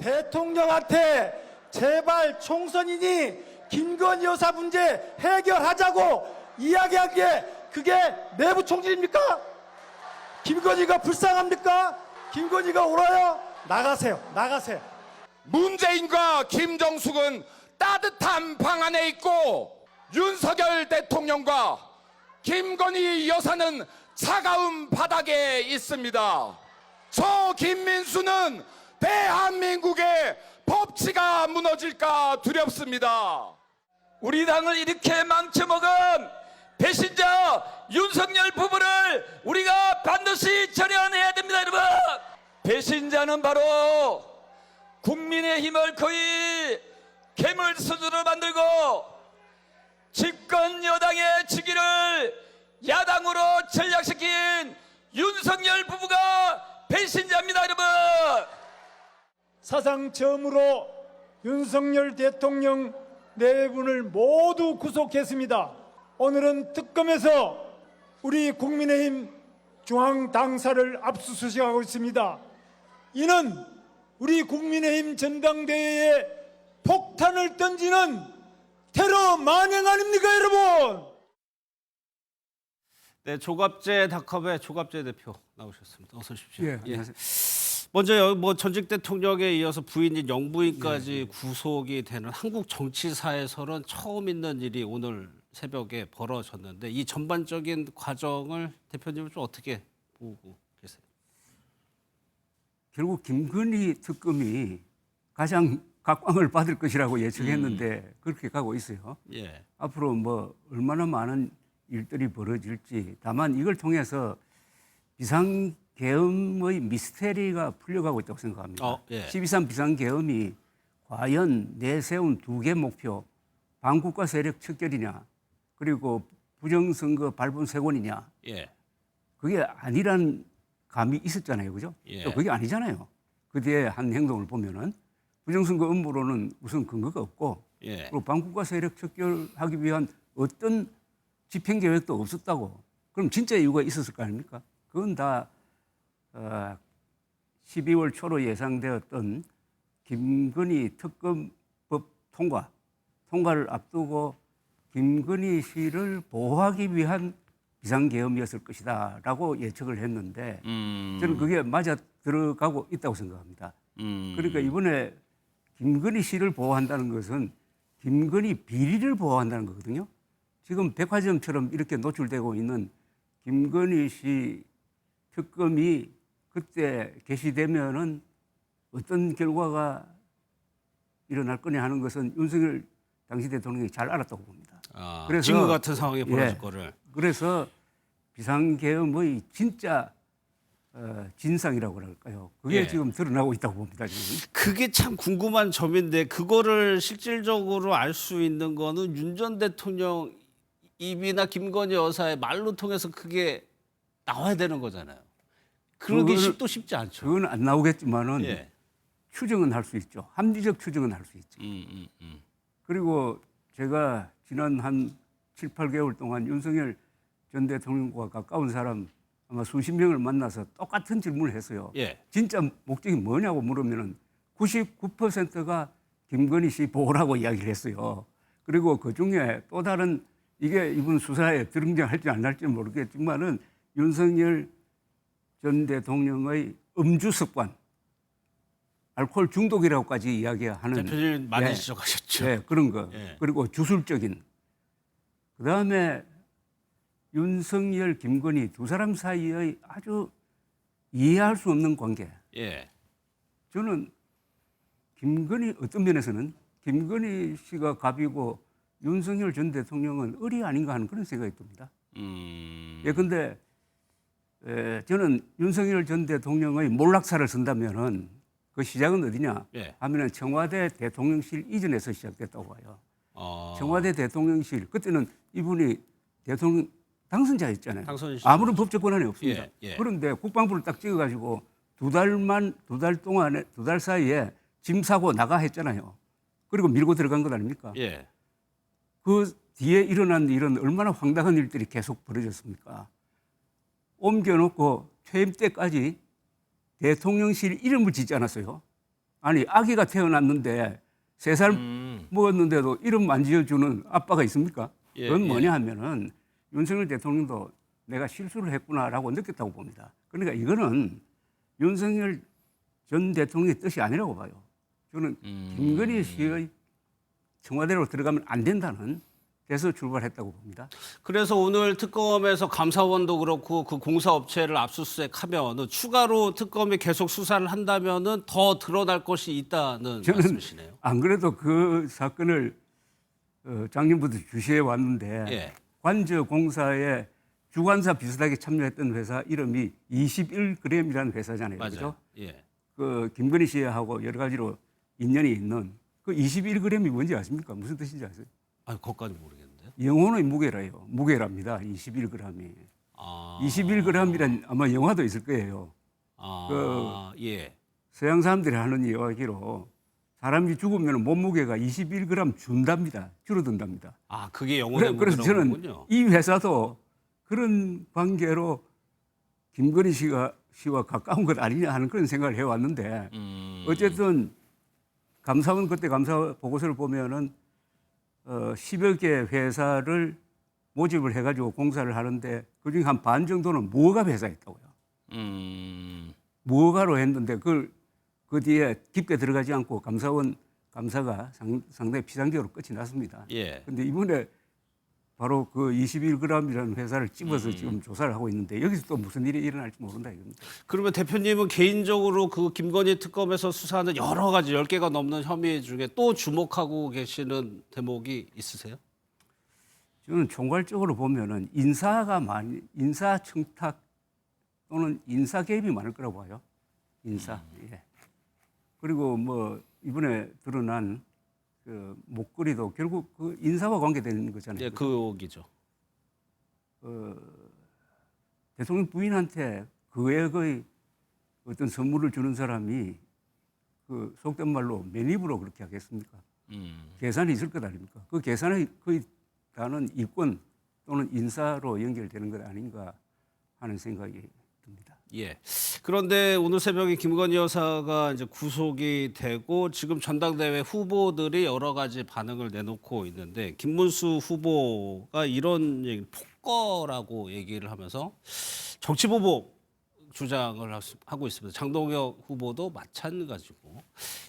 대통령한테 제발 총선이니 김건희 여사 문제 해결하자고 이야기한 게 그게 내부 총질입니까? 김건희가 불쌍합니까? 김건희가 울어요? 나가세요. 나가세요. 문재인과 김정숙은 따뜻한 방 안에 있고 윤석열 대통령과 김건희 여사는 차가운 바닥에 있습니다. 저 김민수는 대한민국의 법치가 무너질까 두렵습니다. 우리 당을 이렇게 망쳐먹은 배신자 윤석열 부부를 우리가 반드시 처리해야 됩니다, 여러분. 배신자는 바로 국민의힘을 거의 괴물 수준으로 만들고 집권 여당의 직위를 야당으로 전락시킨 윤석열 부부가 배신자입니다, 여러분. 사상 처음으로 윤석열 대통령 네 분을 모두 구속했습니다. 오늘은 특검에서 우리 국민의힘 중앙당사를 압수수색하고 있습니다. 이는 우리 국민의힘 전당대회에 폭탄을 던지는 테러 만행 아닙니까, 여러분? 네, 조갑재 닷컴의 조갑재 대표 나오셨습니다. 어서 오십시오. 예, 안녕하세요. 먼저 전직 대통령에 이어서 부인인 영부인까지 구속이 되는 한국 정치사에서는 처음 있는 일이 오늘 새벽에 벌어졌는데 이 전반적인 과정을 대표님은 좀 어떻게 보고 계세요? 결국 김건희 특검이 가장 각광을 받을 것이라고 예측했는데 그렇게 가고 있어요. 예. 앞으로 뭐 얼마나 많은 일들이 벌어질지, 다만 이걸 통해서 비상계엄의 미스테리가 풀려가고 있다고 생각합니다. 예. 12.3 비상계엄이 과연 내세운 두 개 목표, 반국가 세력 척결이냐, 그리고 부정선거 발본 세권이냐, 예. 그게 아니란 감이 있었잖아요, 그죠? 예. 또 그게 아니잖아요. 그 뒤에 한 행동을 보면은 부정선거 업무로는 우선 근거가 없고, 예. 그리고 반국가 세력 척결하기 위한 어떤 집행 계획도 없었다고. 그럼 진짜 이유가 있었을 거 아닙니까? 그건 다 12월 초로 예상되었던 김건희 특검법 통과를 앞두고 김건희 씨를 보호하기 위한 비상계엄이었을 것이다라고 예측을 했는데 저는 그게 맞아 들어가고 있다고 생각합니다. 그러니까 이번에 김건희 씨를 보호한다는 것은 김건희 비리를 보호한다는 거거든요. 지금 백화점처럼 이렇게 노출되고 있는 김건희 씨 특검이 그때 개시되면은 어떤 결과가 일어날 거냐 하는 것은 윤석열 당시 대통령이 잘 알았다고 봅니다. 그래서 지금 같은 상황이 벌어질 예, 거를. 그래서 비상계엄의 진짜 진상이라고 할까요? 그게 예. 지금 드러나고 있다고 봅니다. 지금. 그게 참 궁금한 점인데 그거를 실질적으로 알 수 있는 거는 윤 전 대통령 입이나 김건희 여사의 말로 통해서 그게 나와야 되는 거잖아요. 그러기 또 쉽지 않죠. 그건 안 나오겠지만은 예. 추정은 할 수 있죠. 합리적 추정은 할 수 있죠. 그리고 제가 지난 한 7, 8개월 동안 윤석열 전 대통령과 가까운 사람 아마 수십 명을 만나서 똑같은 질문을 했어요. 예. 진짜 목적이 뭐냐고 물으면은 99%가 김건희 씨 보호라고 이야기를 했어요. 그리고 그 중에 또 다른 이게 이번 수사에 등장할지 안 할지 모르겠지만은 윤석열 전 대통령의 음주 습관, 알코올 중독이라고까지 이야기하는 대표님 많이 예, 지적하셨죠. 예, 그런 거. 예. 그리고 주술적인. 그다음에 윤석열, 김건희 두 사람 사이의 아주 이해할 수 없는 관계. 예. 저는 김건희 어떤 면에서는 김건희 씨가 갑이고 윤석열 전 대통령은 을이 아닌가 하는 그런 생각이 듭니다. 예, 근데 저는 윤석열 전 대통령의 몰락사를 쓴다면은 그 시작은 어디냐 예. 하면은 청와대 대통령실 이전에서 시작됐다고 봐요. 청와대 대통령실 그때는 이분이 대통령 당선자였잖아요. 당선이시죠. 아무런 법적 권한이 없습니다. 예, 예. 그런데 국방부를 딱 찍어가지고 두 달 사이에 짐 사고 나가 했잖아요. 그리고 밀고 들어간 것 아닙니까? 예. 그 뒤에 일어난 일은 얼마나 황당한 일들이 계속 벌어졌습니까? 옮겨놓고 퇴임 때까지 대통령실 이름을 짓지 않았어요. 아니 아기가 태어났는데 3살 먹었는데도 이름 안 지어주는 아빠가 있습니까? 예, 그건 예. 뭐냐 하면은 윤석열 대통령도 내가 실수를 했구나라고 느꼈다고 봅니다. 그러니까 이거는 윤석열 전 대통령의 뜻이 아니라고 봐요. 저는 김건희 씨의 청와대로 들어가면 안 된다는 데서 출발했다고 봅니다. 그래서 오늘 특검에서 감사원도 그렇고 그 공사업체를 압수수색하면은 추가로 특검이 계속 수사를 한다면은 더 드러날 것이 있다는 저는 말씀이시네요. 안 그래도 그 사건을 작년부터 주시해 왔는데 예. 관저공사에 주관사 비슷하게 참여했던 회사 이름이 21g이라는 회사잖아요. 맞아요. 그죠? 예. 그 김건희 씨하고 여러 가지로 인연이 있는 그 21g이 뭔지 아십니까? 무슨 뜻인지 아세요? 아, 그것까지 모르겠는데요. 영혼의 무게라요. 무게랍니다. 21g이. 아, 21g이란 아마 영화도 있을 거예요. 예. 서양 사람들이 하는 이야기로 사람이 죽으면 몸무게가 21g 준답니다. 줄어든답니다. 아, 그게 영혼의 그래서 저는 무게라고군요. 이 회사도 그런 관계로 김건희 씨와 가까운 것 아니냐 하는 그런 생각을 해왔는데 어쨌든 감사원 그때 감사 보고서를 보면은 10여 개 회사를 모집을 해가지고 공사를 하는데 그중에 한 반 정도는 무허가 회사였다고요. 무허가로 했는데 그 뒤에 깊게 들어가지 않고 감사원 감사가 상당히 피상적으로 끝이 났습니다. 예. 근데 이번에 바로 그 21g이라는 회사를 집어서 지금 조사를 하고 있는데 여기서 또 무슨 일이 일어날지 모른다 이겁니다. 그러면 대표님은 개인적으로 그 김건희 특검에서 수사하는 여러 가지 10개가 넘는 혐의 중에 또 주목하고 계시는 대목이 있으세요? 저는 총괄적으로 보면은 인사 청탁 또는 인사 개입이 많을 거라고 봐요. 인사. 예. 그리고 뭐 이번에 드러난 그 목걸이도 결국 그 인사와 관계되는 거잖아요. 예, 그 얘기죠. 대통령 부인한테 그 외의 어떤 선물을 주는 사람이 그 속된 말로 맨입으로 그렇게 하겠습니까? 계산이 있을 것 아닙니까? 그 계산이 거의 다는 이권 또는 인사로 연결되는 것 아닌가 하는 생각이 듭니다. 예. 그런데 오늘 새벽에 김건희 여사가 이제 구속이 되고 지금 전당대회 후보들이 여러 가지 반응을 내놓고 있는데 김문수 후보가 이런 얘기, 폭거라고 얘기를 하면서 정치보복 주장을 하고 있습니다. 장동혁 후보도 마찬가지고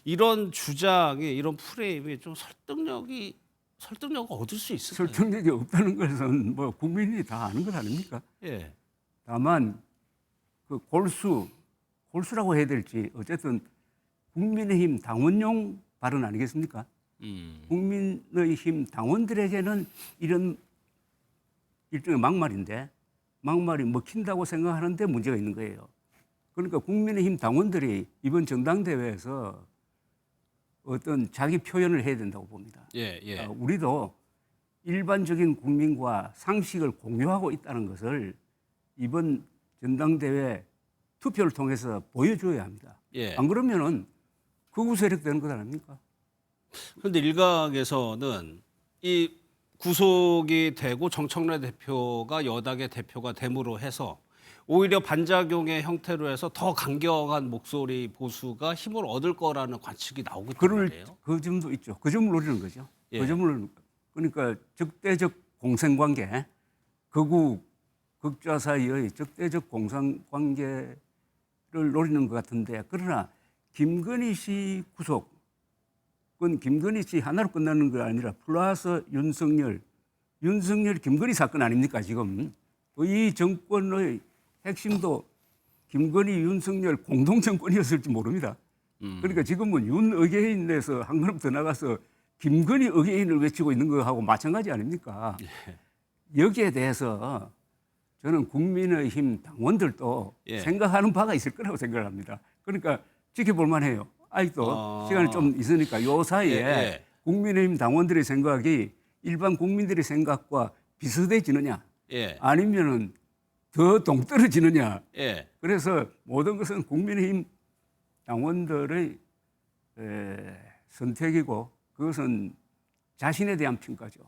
이런 주장이 이런 프레임이 좀 설득력을 얻을 수 있을까요? 설득력이 없다는 것은 뭐 국민이 다 아는 것 아닙니까? 예. 다만 그 골수라고 해야 될지 어쨌든 국민의힘 당원용 발언 아니겠습니까? 국민의힘 당원들에게는 이런 일종의 막말인데 막말이 먹힌다고 생각하는데 문제가 있는 거예요. 그러니까 국민의힘 당원들이 이번 전당대회에서 어떤 자기 표현을 해야 된다고 봅니다. 예, 예. 우리도 일반적인 국민과 상식을 공유하고 있다는 것을 이번 전당대회 투표를 통해서 보여줘야 합니다. 예. 안 그러면은 극우 세력 되는 것 아닙니까? 그런데 일각에서는 이 구속이 되고 정청래 대표가 여당의 대표가 됨으로 해서 오히려 반작용의 형태로 해서 더 강경한 목소리 보수가 힘을 얻을 거라는 관측이 나오고 있단 말이에요. 그 점도 있죠. 그 점을 노리는 거죠. 예. 그 점을 그러니까 적대적 공생관계, 극우 극좌 사이의 적대적 공생관계를 노리는 것 같은데 그러나 김건희 씨 구속 그건 김건희 씨 하나로 끝나는 게 아니라 플러스 윤석열 김건희 사건 아닙니까 지금 이 정권의 핵심도 김건희 윤석열 공동 정권이었을지 모릅니다. 그러니까 지금은 윤 의계인에서 한 걸음 더 나가서 김건희 의계인을 외치고 있는 거하고 마찬가지 아닙니까? 여기에 대해서 저는 국민의힘 당원들도 예. 생각하는 바가 있을 거라고 생각을 합니다. 그러니까 지켜볼 만해요. 아직도 시간이 좀 있으니까 요 사이에 예. 국민의힘 당원들의 생각이 일반 국민들의 생각과 비슷해지느냐 예. 아니면은 더 동떨어지느냐. 예. 그래서 모든 것은 국민의힘 당원들의 선택이고 그것은 자신에 대한 평가죠.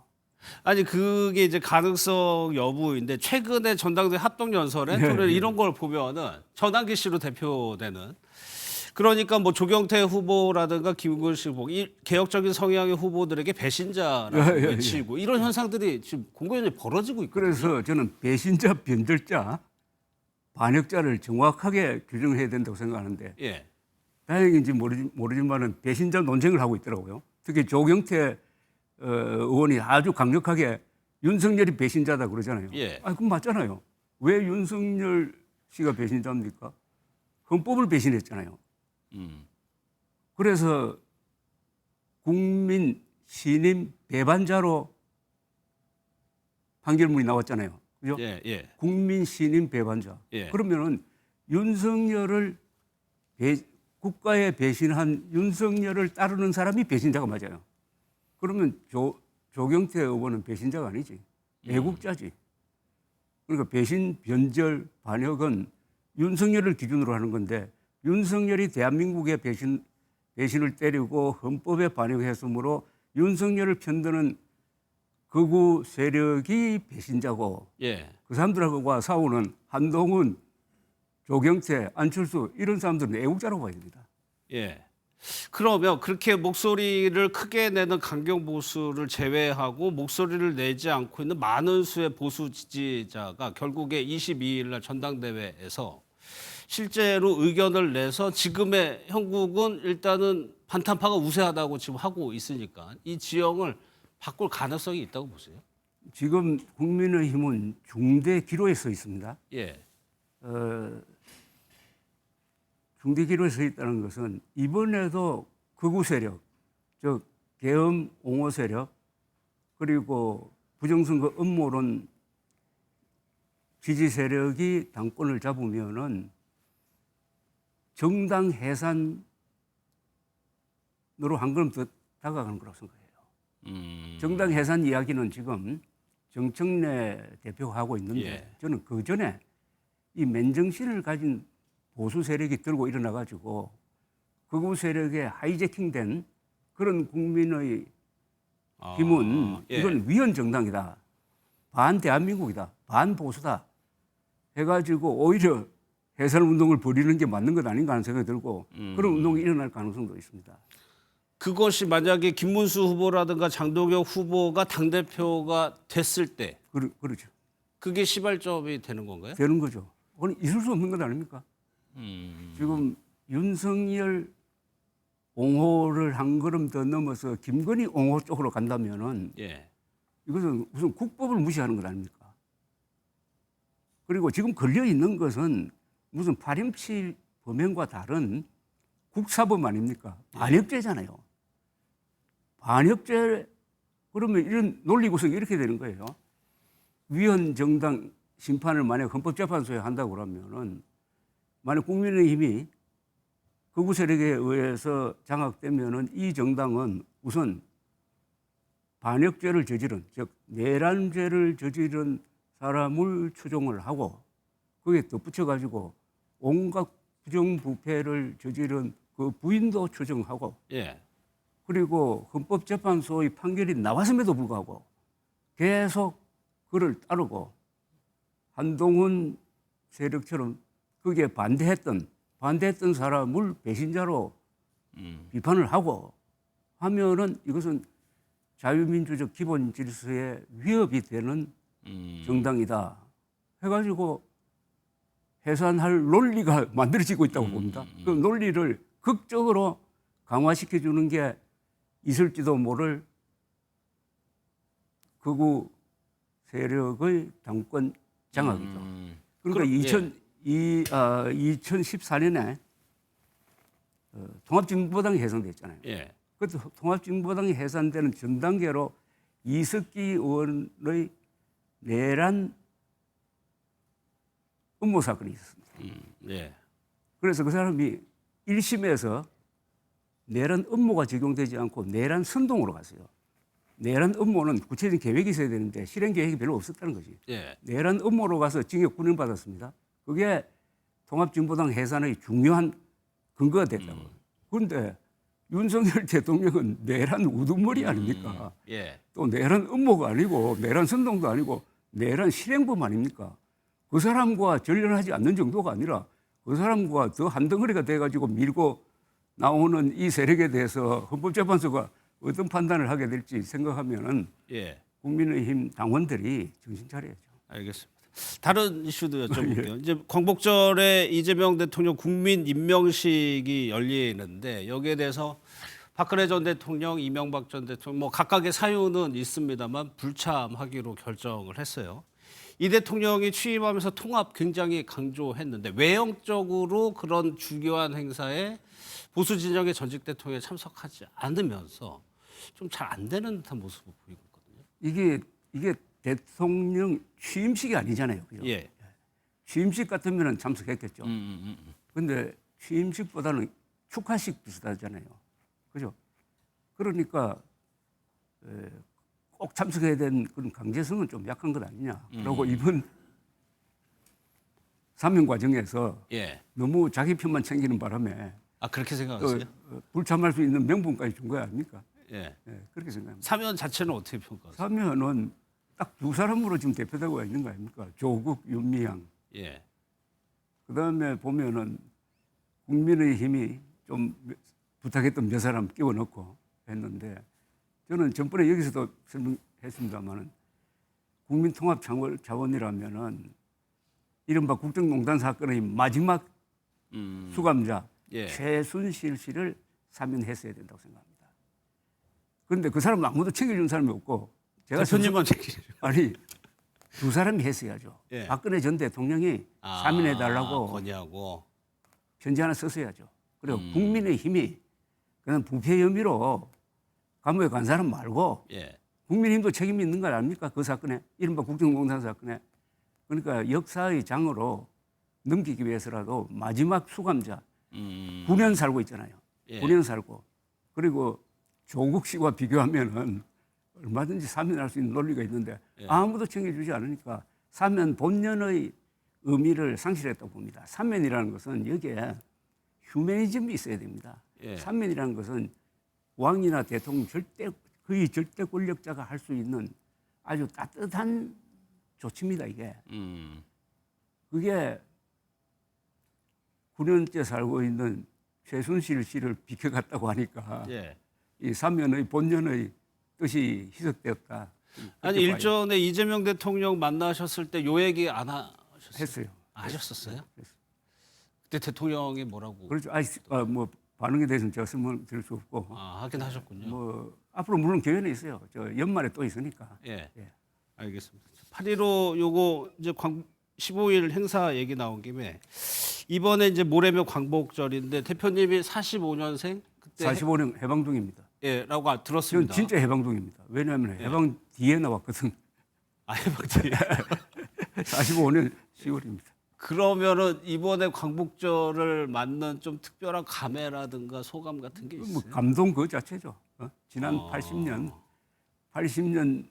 아니 그게 이제 가능성 여부인데 최근에 전당대회 합동 연설에 네. 또는 이런 걸 보면은 전환기 씨로 대표되는 그러니까 뭐 조경태 후보라든가 김근식 후보, 이 개혁적인 성향의 후보들에게 배신자라고 예, 예, 예. 외치고 이런 현상들이 지금 공공연히 벌어지고 있거든요. 그래서 저는 배신자, 변절자, 반역자를 정확하게 규정해야 된다고 생각하는데 예. 다행인지 모르지만은 배신자 논쟁을 하고 있더라고요. 특히 조경태 의원이 아주 강력하게 윤석열이 배신자다 그러잖아요. 예. 아, 그건 맞잖아요. 왜 윤석열 씨가 배신자입니까? 헌법을 배신했잖아요. 그래서 국민 신임 배반자로 판결문이 나왔잖아요. 그죠? 예. 예. 국민 신임 배반자. 예. 그러면은 윤석열을 국가에 배신한 윤석열을 따르는 사람이 배신자가 맞아요. 그러면 조경태 의원은 배신자가 아니지. 애국자지. 그러니까 배신, 변절, 반역은 윤석열을 기준으로 하는 건데 윤석열이 대한민국의 배신을 때리고 헌법에 반역했으므로 윤석열을 편드는 극우 세력이 배신자고 예. 그 사람들하고 싸우는 한동훈, 조경태, 안철수 이런 사람들은 애국자라고 봐야 됩니다. 예. 그러면 그렇게 목소리를 크게 내는 강경 보수를 제외하고 목소리를 내지 않고 있는 많은 수의 보수 지지자가 결국에 22일 날 전당대회에서 실제로 의견을 내서 지금의 형국은 일단은 반탄파가 우세하다고 지금 하고 있으니까 이 지형을 바꿀 가능성이 있다고 보세요? 지금 국민의힘은 중대 기로에 서 있습니다. 예. 중대 기로에 서 있다는 것은 이번에도 극우 세력, 즉 계엄 옹호 세력 그리고 부정선거 음모론 지지 세력이 당권을 잡으면은 정당 해산으로 한 걸음 더 다가가는 거라고 생각해요. 정당 해산 이야기는 지금 정청래 대표가 하고 있는데 예. 저는 그 전에 이 맨정신을 가진 보수 세력이 들고 일어나가지고 극우 세력에 하이제킹된 그런 국민의 힘은 예. 이건 위헌 정당이다. 반 대한민국이다. 반 보수다. 해가지고 오히려 해산 운동을 벌이는 게 맞는 것 아닌가 하는 생각이 들고 그런 운동이 일어날 가능성도 있습니다. 그것이 만약에 김문수 후보라든가 장동혁 후보가 당대표가 됐을 때 그렇죠. 그게 시발점이 되는 건가요? 되는 거죠. 그건 있을 수 없는 것 아닙니까? 지금 윤석열 옹호를 한 걸음 더 넘어서 김건희 옹호 쪽으로 간다면은 예. 이것은 무슨 국법을 무시하는 것 아닙니까? 그리고 지금 걸려 있는 것은 무슨 파렴치 범행과 다른 국사범 아닙니까? 반역죄잖아요. 반역죄 그러면 이런 논리 구성이 이렇게 되는 거예요. 위헌 정당 심판을 만약 헌법재판소에 한다고 그러면은 만약 국민의힘이 극우 세력에 의해서 장악되면은 이 정당은 우선 반역죄를 저지른 즉 내란죄를 저지른 사람을 추종을 하고 거기에 덧붙여 가지고 온갖 부정부패를 저지른 그 부인도 추정하고 예. 그리고 헌법재판소의 판결이 나왔음에도 불구하고 계속 그를 따르고 한동훈 세력처럼 거기에 반대했던 사람을 배신자로 비판을 하고 하면은 이것은 자유민주적 기본 질서에 위협이 되는 정당이다 해가지고 해산할 논리가 만들어지고 있다고 봅니다. 그 논리를 극적으로 강화시켜 주는 게 있을지도 모를 극우 세력의 당권 장악이죠. 그러니까 2014년에 통합진보당이 해산됐잖아요. 예. 그 통합진보당이 해산되는 전 단계로 이석기 의원의 내란 음모 사건이 있었습니다. 예. 그래서 그 사람이 1심에서 내란 음모가 적용되지 않고 내란 선동으로 갔어요. 내란 음모는 구체적인 계획이 있어야 되는데 실행 계획이 별로 없었다는 거지. 예. 내란 음모로 가서 징역 9년 받았습니다. 그게 통합진보당 해산의 중요한 근거가 됐다고. 그런데 윤석열 대통령은 내란 우두머리 아닙니까? 예. 또 내란 음모가 아니고 내란 선동도 아니고 내란 실행범 아닙니까? 그 사람과 전련하지 않는 정도가 아니라 그 사람과 더 한 덩어리가 돼가지고 밀고 나오는 이 세력에 대해서 헌법재판소가 어떤 판단을 하게 될지 생각하면은 예. 국민의힘 당원들이 정신 차려야죠. 알겠습니다. 다른 이슈도 여쭤볼게요. 이제 광복절에 이재명 대통령 국민 임명식이 열리는데 여기에 대해서 박근혜 전 대통령, 이명박 전 대통령 뭐 각각의 사유는 있습니다만 불참하기로 결정을 했어요. 이 대통령이 취임하면서 통합 굉장히 강조했는데 외형적으로 그런 중요한 행사에 보수 진영의 전직 대통령이 참석하지 않으면서 좀 잘 안 되는 듯한 모습을 보이고 있거든요. 이게 대통령 취임식이 아니잖아요. 그죠? 예. 취임식 같으면 참석했겠죠. 근데 취임식보다는 축하식 비슷하잖아요. 그죠? 그러니까 꼭 참석해야 되는 그런 강제성은 좀 약한 것 아니냐. 그리고 이번 사면 과정에서 예. 너무 자기 편만 챙기는 바람에 아 그렇게 생각하세요? 불참할 수 있는 명분까지 준 거 아닙니까? 예. 네, 그렇게 생각합니다. 사면 자체는 어떻게 평가하세요? 사면은 딱 두 사람으로 지금 대표되고 있는 거 아닙니까? 조국, 윤미향. 예. 그다음에 보면은 국민의힘이 좀 부탁했던 몇 사람 끼워 넣고 했는데 저는 전번에 여기서도 설명했습니다만은 국민통합 자원이라면은 이른바 국정농단 사건의 마지막 수감자 예. 최순실 씨를 사면했어야 된다고 생각합니다. 그런데 그 사람은 아무도 챙겨준 사람이 없고 제가 대표님만 챙기죠. 아니 두 사람이 했어야죠. 예. 박근혜 전 대통령이 사면해달라고 건의하고. 편지 하나 썼어야죠. 그리고 국민의힘이 그냥 부패 혐의로 감옥에 간 사람 말고 예. 국민의힘도 책임이 있는 거 아닙니까? 그 사건에 이른바 국정농단 사건에. 그러니까 역사의 장으로 넘기기 위해서라도 마지막 수감자 9년 살고 있잖아요. 예. 9년 살고 그리고 조국 씨와 비교하면은 얼마든지 사면할 수 있는 논리가 있는데 예. 아무도 챙겨주지 않으니까 사면 본연의 의미를 상실했다고 봅니다. 사면이라는 것은 여기에 휴머니즘이 있어야 됩니다. 예. 사면이라는 것은 왕이나 대통령 거의 절대 권력자가 할 수 있는 아주 따뜻한 조치입니다. 이게 그게 9년째 살고 있는 최순실 씨를 비켜갔다고 하니까 예. 이 사면의 본연의 뜻이 희석되었다. 아니 일전에 이재명 대통령 만나셨을 때 요 얘기 안 하셨어요? 했어요. 하셨었어요? 그때 대통령이 뭐라고? 그렇죠. 뭐 반응에 대해서는 제가 설명드릴 수 없고 하긴 하셨군요. 뭐 앞으로 물론 기회는 있어요. 저 연말에 또 있으니까. 예. 예. 알겠습니다. 8.15 요거 이제 15일 행사 얘기 나온 김에 이번에 이제 모레면 광복절인데 대표님이 45년생 그때 45년 해방동입니다. 예라고 저는 들었습니다. 진짜 해방동입니다. 왜냐하면 해방 뒤에 나왔거든. 해방지. 45년 10월입니다. 그러면은 이번에 광복절을 맞는 좀 특별한 감회라든가 소감 같은 게 있어요? 뭐 감동 그 자체죠. 지난 80년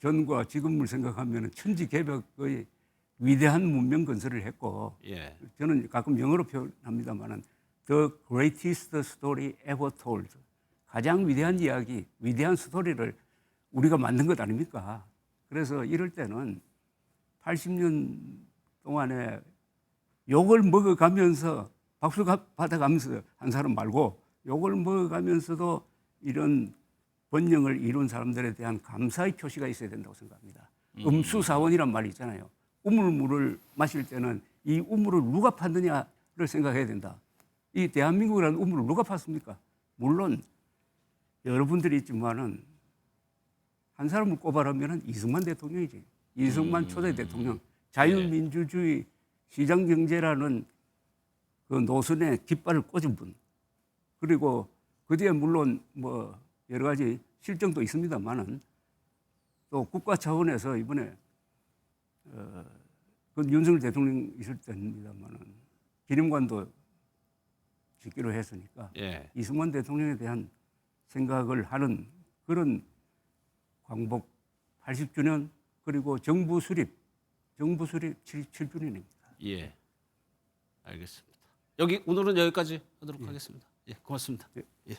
전과 지금을 생각하면 천지개벽의 위대한 문명 건설을 했고 예. 저는 가끔 영어로 표현합니다만은 the greatest story ever told 가장 위대한 이야기, 위대한 스토리를 우리가 만든 것 아닙니까? 그래서 이럴 때는 80년 동안에 욕을 먹어가면서 박수 받아가면서 한 사람 말고 욕을 먹어가면서도 이런 번영을 이룬 사람들에 대한 감사의 표시가 있어야 된다고 생각합니다. 음수사원이란 말이 있잖아요. 우물물을 마실 때는 이 우물을 누가 팠느냐를 생각해야 된다. 이 대한민국이라는 우물을 누가 팠습니까? 물론 여러분들이 있지만은 한 사람을 꼽아라면 이승만 대통령이지. 이승만 초대 대통령. 자유민주주의 시장경제라는 그 노선에 깃발을 꽂은 분. 그리고 그 뒤에 물론 뭐 여러 가지 실정도 있습니다만은 또 국가 차원에서 이번에 그 윤석열 대통령 있을 때입니다만은 기념관도 짓기로 했으니까 예. 이승만 대통령에 대한 생각을 하는 그런 광복 80주년 그리고 정부 수립 7주년입니다. 예. 알겠습니다. 오늘은 여기까지 하도록 하겠습니다. 예, 고맙습니다. 예.